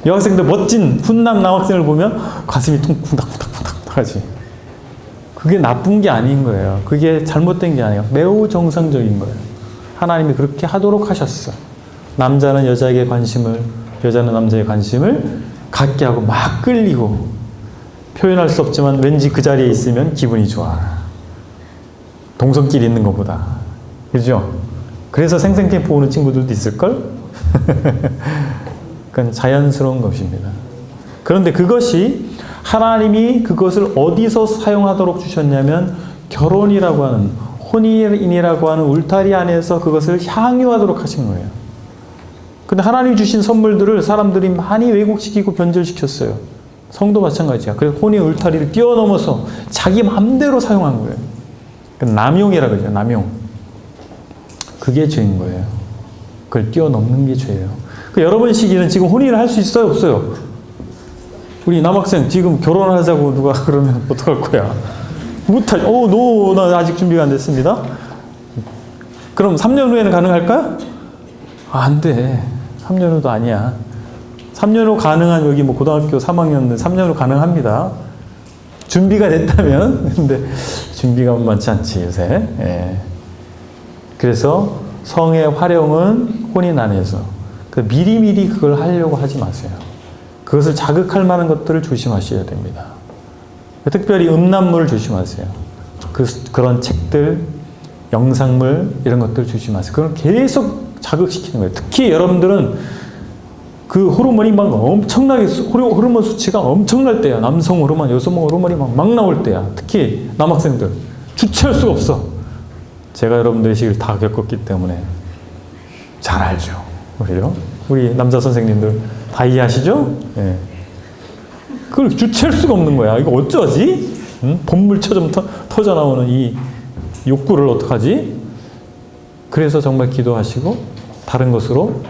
여학생들 멋진 훈남 남학생을 보면 가슴이 쿵닥쿵닥쿵닥 하지. 그게 나쁜 게 아닌 거예요. 그게 잘못된 게 아니에요. 매우 정상적인 거예요. 하나님이 그렇게 하도록 하셨어. 남자는 여자에게 관심을, 여자는 남자의 관심을 갖게 하고 막 끌리고, 표현할 수 없지만 왠지 그 자리에 있으면 기분이 좋아. 동성끼리 있는 것보다. 그죠? 그래서 생생템포 오는 친구들도 있을걸? 그건 자연스러운 것입니다. 그런데 그것이 하나님이 그것을 어디서 사용하도록 주셨냐면 결혼이라고 하는, 혼인이라고 하는 울타리 안에서 그것을 향유하도록 하신 거예요. 근데 하나님이 주신 선물들을 사람들이 많이 왜곡시키고 변절시켰어요. 성도 마찬가지야. 그래서 혼인 울타리를 뛰어넘어서 자기 마음대로 사용한 거예요. 남용이라고 그러죠. 남용. 그게 죄인 거예요. 그걸 뛰어넘는 게 죄예요. 여러분 시기는 지금 혼인을 할 수 있어요? 없어요? 우리 남학생 지금 결혼하자고 누가 그러면 어떡할 거야? 못할. 나 아직 준비가 안 됐습니다. 그럼 3년 후에는 가능할까요? 안 돼. 3년 후도 아니야. 3년 후 가능한, 여기 뭐 고등학교 3학년은 3년 후 가능합니다. 준비가 됐다면. 근데 준비가 만만치 않지, 요새. 예. 그래서 성의 활용은 혼인 안에서. 미리미리 그걸 하려고 하지 마세요. 그것을 자극할 만한 것들을 조심하셔야 됩니다. 특별히 음란물을 조심하세요. 그런 책들, 영상물, 이런 것들을 조심하세요. 그걸 계속 자극시키는 거예요. 특히 여러분들은 그 호르몬이 막 엄청나게, 호르몬 수치가 엄청날 때야. 남성 호르몬, 여성 호르몬이 막 나올 때야. 특히 남학생들. 주체할 수가 없어. 제가 여러분들의 시기를 다 겪었기 때문에 잘 알죠. 그래요? 우리 남자 선생님들 다 이해하시죠? 예. 그걸 주체할 수가 없는 거야. 이거 어쩌지? 응? 본물처럼 터져 나오는 이 욕구를 어떡하지? 그래서 정말 기도하시고 다른 것으로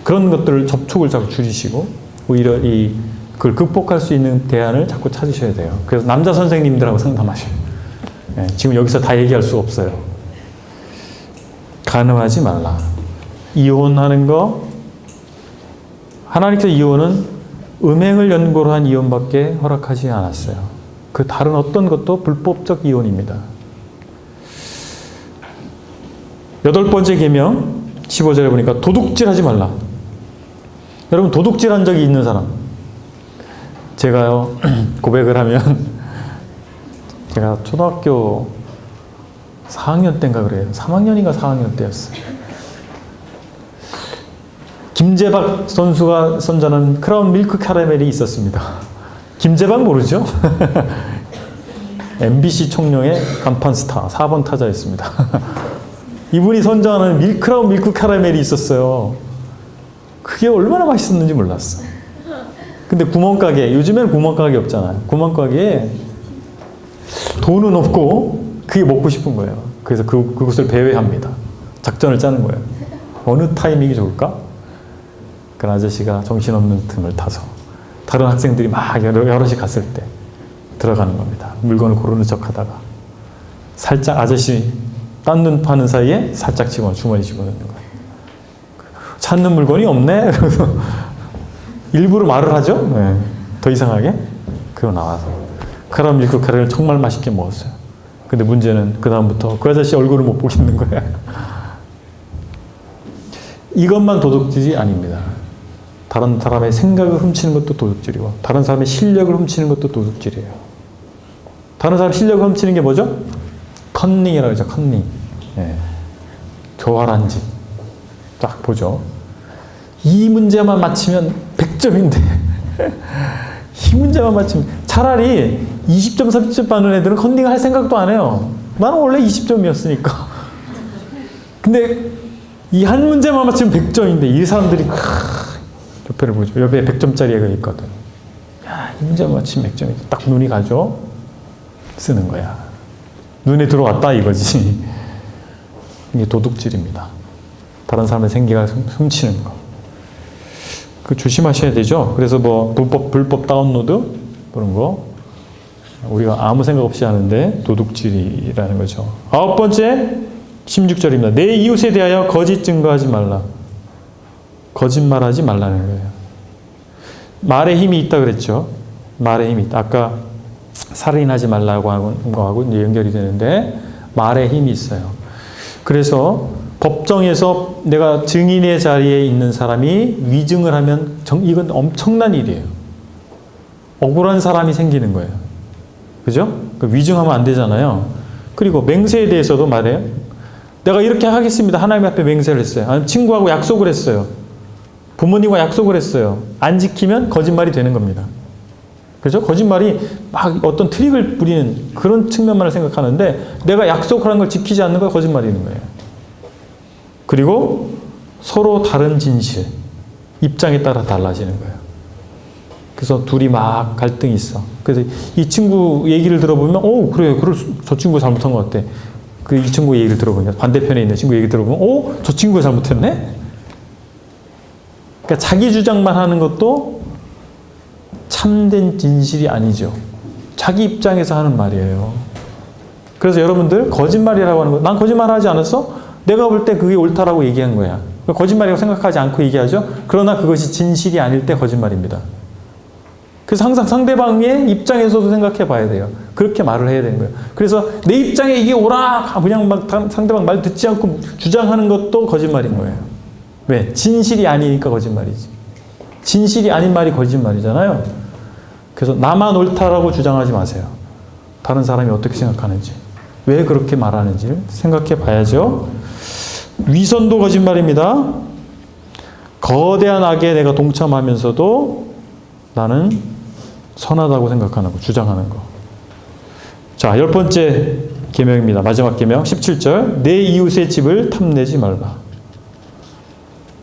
그런 것들을 접촉을 자꾸 줄이시고 오히려 그걸 극복할 수 있는 대안을 자꾸 찾으셔야 돼요. 그래서 남자 선생님들하고 상담하셔요. 예. 지금 여기서 다 얘기할 수 없어요. 간음하지 말라. 이혼하는 거, 하나님께서 이혼은 음행을 연고로 한 이혼밖에 허락하지 않았어요. 그 다른 어떤 것도 불법적 이혼입니다. 8번째 계명 15절에 보니까 도둑질하지 말라. 여러분 도둑질한 적이 있는 사람, 제가요 고백을 하면 제가 초등학교 4학년 때인가 그래요. 3학년인가 4학년 때였어요. 김재박 선수가 선전한 크라운 밀크 카라멜이 있었습니다. 김재박 모르죠? MBC 총령의 간판 스타 4번 타자였습니다. 이분이 선전하는 크라운 밀크 카라멜이 있었어요. 그게 얼마나 맛있었는지 몰랐어. 근데 구멍가게, 요즘에는 구멍가게 없잖아요. 구멍가게에 돈은 없고 그게 먹고 싶은 거예요. 그래서 그곳을 배회합니다. 작전을 짜는 거예요. 어느 타이밍이 좋을까? 그 아저씨가 정신없는 틈을 타서 다른 학생들이 막 여럿이 갔을 때 들어가는 겁니다. 물건을 고르는 척 하다가 살짝 아저씨 딴 눈 파는 사이에 살짝 주머니 집어넣는 거예요. 찾는 물건이 없네? 그래서 일부러 말을 하죠. 네. 더 이상하게. 그러고 나와서 크라운 밀크 카레를 정말 맛있게 먹었어요. 근데 문제는 그 다음부터 그 아저씨 얼굴을 못 보겠는 거야. 이것만 도둑질이 아닙니다. 다른 사람의 생각을 훔치는 것도 도둑질이고 다른 사람의 실력을 훔치는 것도 도둑질이에요. 다른 사람의 실력을 훔치는 게 뭐죠? 컨닝이라고 하죠. 컨닝. 예. 교활한 짓. 딱 보죠. 이 문제만 맞히면 100점인데 이 문제만 맞히면 차라리 20점, 30점 받는 애들은 컨닝을 할 생각도 안 해요. 나는 원래 20점이었으니까. 근데 이 한 문제만 맞히면 100점인데 이 사람들이 옆에를 보죠. 옆에 100점짜리 애가 있거든. 야, 이 문제만 맞히면 100점이다. 딱 눈이 가죠. 쓰는 거야. 눈에 들어왔다 이거지. 이게 도둑질입니다. 다른 사람의 생각을 훔치는 거. 그 조심하셔야 되죠. 그래서 뭐 불법 다운로드 그런 거 우리가 아무 생각 없이 하는데 도둑질이라는 거죠. 9번째 16절입니다. 내 이웃에 대하여 거짓 증거하지 말라. 거짓말하지 말라는 거예요. 말에 힘이 있다 그랬죠. 말에 힘이 있다. 아까 살인하지 말라고 하는 거하고 이제 연결이 되는데 말에 힘이 있어요. 그래서 법정에서 내가 증인의 자리에 있는 사람이 위증을 하면 이건 엄청난 일이에요. 억울한 사람이 생기는 거예요. 그죠? 위증하면 안 되잖아요. 그리고 맹세에 대해서도 말해요. 내가 이렇게 하겠습니다. 하나님 앞에 맹세를 했어요. 아니면 친구하고 약속을 했어요. 부모님과 약속을 했어요. 안 지키면 거짓말이 되는 겁니다. 그죠? 거짓말이 막 어떤 트릭을 부리는 그런 측면만을 생각하는데 내가 약속을 한 걸 지키지 않는 거 거짓말이는 거예요. 그리고 서로 다른 진실, 입장에 따라 달라지는 거예요. 그래서 둘이 막 갈등이 있어. 그래서 이 친구 얘기를 들어보면 그래 저 친구가 잘못한 것 같아. 이 친구 얘기를 들어보면 반대편에 있는 친구 얘기 들어보면 저 친구가 잘못했네? 그러니까 자기 주장만 하는 것도 참된 진실이 아니죠. 자기 입장에서 하는 말이에요. 그래서 여러분들 거짓말이라고 하는 거, 난 거짓말 하지 않았어? 내가 볼 때 그게 옳다라고 얘기한 거야. 거짓말이라고 생각하지 않고 얘기하죠. 그러나 그것이 진실이 아닐 때 거짓말입니다. 그래서 항상 상대방의 입장에서도 생각해 봐야 돼요. 그렇게 말을 해야 되는 거예요. 그래서 내 입장에 이게 옳아 그냥 막 상대방 말 듣지 않고 주장하는 것도 거짓말인 거예요. 왜? 진실이 아니니까 거짓말이지. 진실이 아닌 말이 거짓말이잖아요. 그래서 나만 옳다라고 주장하지 마세요. 다른 사람이 어떻게 생각하는지, 왜 그렇게 말하는지를 생각해 봐야죠. 위선도 거짓말입니다. 거대한 악에 내가 동참하면서도 나는 선하다고 생각하는 거, 주장하는 거. 자, 10번째 계명입니다. 마지막 계명 17절. 내 이웃의 집을 탐내지 말라.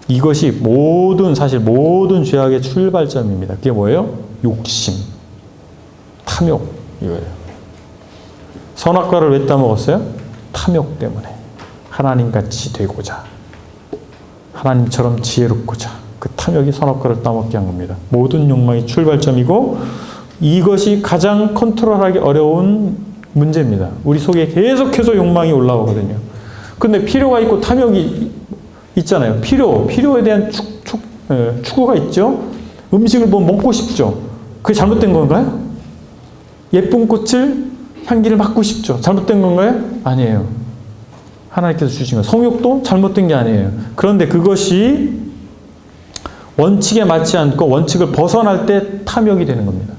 이것이 사실 모든 죄악의 출발점입니다. 그게 뭐예요? 욕심, 탐욕 이거예요. 선악과를 왜 따먹었어요? 탐욕 때문에. 하나님같이 되고자, 하나님처럼 지혜롭고자 그 탐욕이 선악과를 따먹게 한 겁니다. 모든 욕망이 출발점이고 이것이 가장 컨트롤하기 어려운 문제입니다. 우리 속에 계속해서 욕망이 올라오거든요. 근데 필요가 있고 탐욕이 있잖아요. 필요에 대한 추구가 있죠. 음식을 뭐 먹고 싶죠. 그게 잘못된 건가요? 예쁜 꽃을 향기를 맡고 싶죠. 잘못된 건가요? 아니에요. 하나님께서 주신 것. 성욕도 잘못된 게 아니에요. 그런데 그것이 원칙에 맞지 않고 원칙을 벗어날 때 탐욕이 되는 겁니다.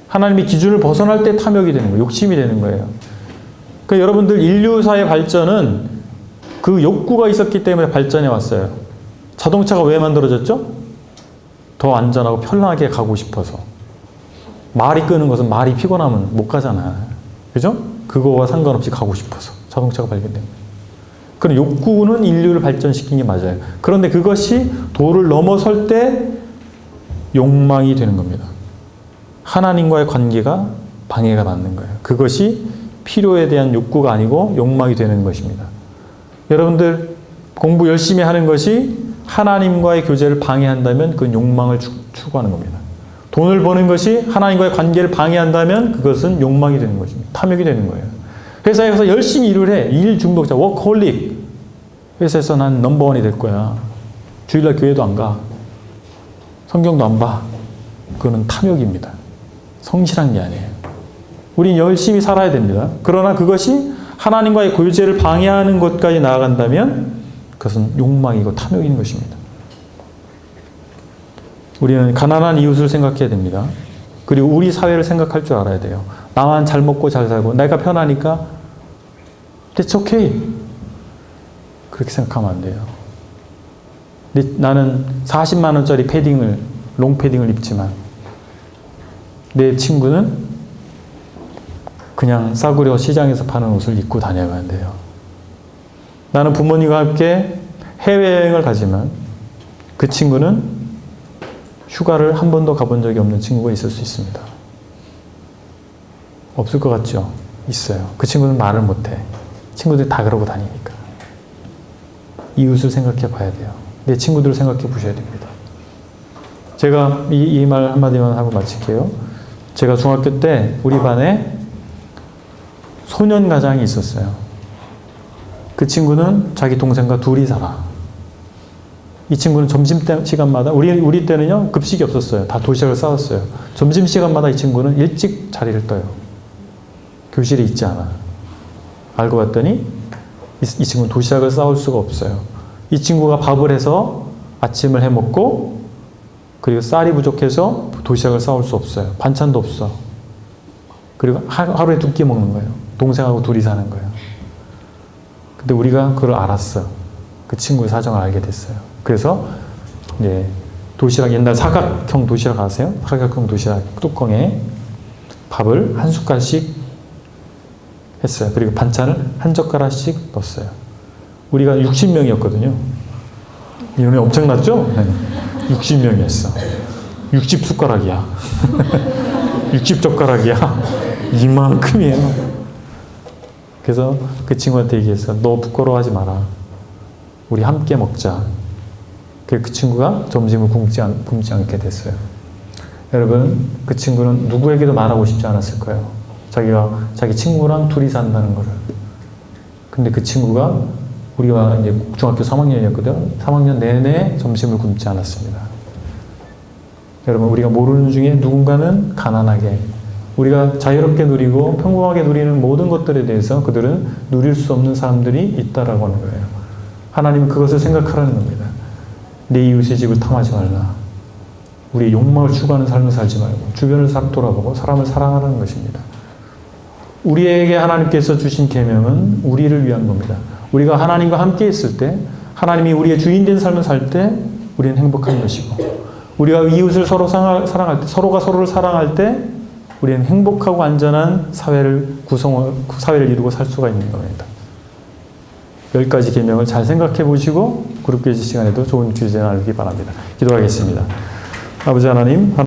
하나님의 기준을 벗어날 때 탐욕이 되는 거예요. 욕심이 되는 거예요. 그러니까 여러분들 인류사의 발전은 그 욕구가 있었기 때문에 발전해 왔어요. 자동차가 왜 만들어졌죠? 더 안전하고 편하게 가고 싶어서. 말이 끄는 것은 말이 피곤하면 못 가잖아. 그죠? 그거와 상관없이 가고 싶어서 자동차가 발견된 거예요. 그런 욕구는 인류를 발전시킨 게 맞아요. 그런데 그것이 도를 넘어설 때 욕망이 되는 겁니다. 하나님과의 관계가 방해가 받는 거예요. 그것이 필요에 대한 욕구가 아니고 욕망이 되는 것입니다. 여러분들 공부 열심히 하는 것이 하나님과의 교제를 방해한다면 그건 욕망을 추구하는 겁니다. 돈을 버는 것이 하나님과의 관계를 방해한다면 그것은 욕망이 되는 것입니다. 탐욕이 되는 거예요. 회사에서 열심히 일을 해. 일 중독자, 워커홀릭. 회사에서 난 넘버원이 될 거야. 주일날 교회도 안 가. 성경도 안 봐. 그거는 탐욕입니다. 성실한 게 아니에요. 우린 열심히 살아야 됩니다. 그러나 그것이 하나님과의 교제를 방해하는 것까지 나아간다면 그것은 욕망이고 탐욕인 것입니다. 우리는 가난한 이웃을 생각해야 됩니다. 그리고 우리 사회를 생각할 줄 알아야 돼요. 나만 잘 먹고 잘 살고 내가 편하니까 That's okay. 그렇게 생각하면 안 돼요. 근데 나는 40만 원짜리 패딩을, 롱패딩을 입지만 내 친구는 그냥 싸구려 시장에서 파는 옷을 입고 다녀야 돼요. 나는 부모님과 함께 해외여행을 가지만 그 친구는 휴가를 한 번도 가본 적이 없는 친구가 있을 수 있습니다. 없을 것 같죠? 있어요. 그 친구는 말을 못해. 친구들이 다 그러고 다니니까. 이웃을 생각해 봐야 돼요. 내 친구들을 생각해 보셔야 됩니다. 제가 이 말 한마디만 하고 마칠게요. 제가 중학교 때 우리 반에 소년가장이 있었어요. 그 친구는 자기 동생과 둘이 살아. 이 친구는 점심시간마다, 우리 때는요, 급식이 없었어요. 다 도시락을 싸왔어요. 점심시간마다 이 친구는 일찍 자리를 떠요. 교실에 있지 않아. 알고 봤더니 이 친구는 도시락을 싸올 수가 없어요. 이 친구가 밥을 해서 아침을 해 먹고 그리고 쌀이 부족해서 도시락을 싸올 수 없어요. 반찬도 없어. 그리고 하루에 2끼 먹는 거예요. 동생하고 둘이 사는 거예요. 근데 우리가 그걸 알았어. 그 친구의 사정을 알게 됐어요. 그래서 이제 도시락, 옛날 사각형 도시락 아세요? 사각형 도시락 뚜껑에 밥을 한 숟갈씩 했어요. 그리고 반찬을 한 젓가락씩 넣었어요. 우리가 60명이었거든요. 이번에 엄청났죠? 네. 60명이었어. 60숟가락이야. 60젓가락이야. 이만큼이에요. 그래서 그 친구한테 얘기했어. 너 부끄러워하지 마라. 우리 함께 먹자. 그 친구가 점심을 굶지 않게 됐어요. 여러분, 그 친구는 누구에게도 말하고 싶지 않았을 거예요. 자기 친구랑 둘이 산다는 거를. 근데 그 친구가 우리가 이제 중학교 3학년이었거든. 3학년 내내 점심을 굶지 않았습니다. 여러분, 우리가 모르는 중에 누군가는 가난하게, 우리가 자유롭게 누리고 평범하게 누리는 모든 것들에 대해서 그들은 누릴 수 없는 사람들이 있다라고 하는 거예요. 하나님은 그것을 생각하라는 겁니다. 내 이웃의 집을 탐하지 말라. 우리의 욕망을 추구하는 삶을 살지 말고 주변을 돌아보고 사람을 사랑하라는 것입니다. 우리에게 하나님께서 주신 계명은 우리를 위한 겁니다. 우리가 하나님과 함께 있을 때, 하나님이 우리의 주인된 삶을 살 때 우리는 행복한 것이고, 우리가 이웃을 서로 사랑할 때, 서로가 서로를 사랑할 때 우리는 행복하고 안전한 사회를 이루고 살 수가 있는 겁니다. 10가지 계명을 잘 생각해 보시고 그룹 교제 시간에도 좋은 교제 나누기 바랍니다. 기도하겠습니다. 아버지 하나님,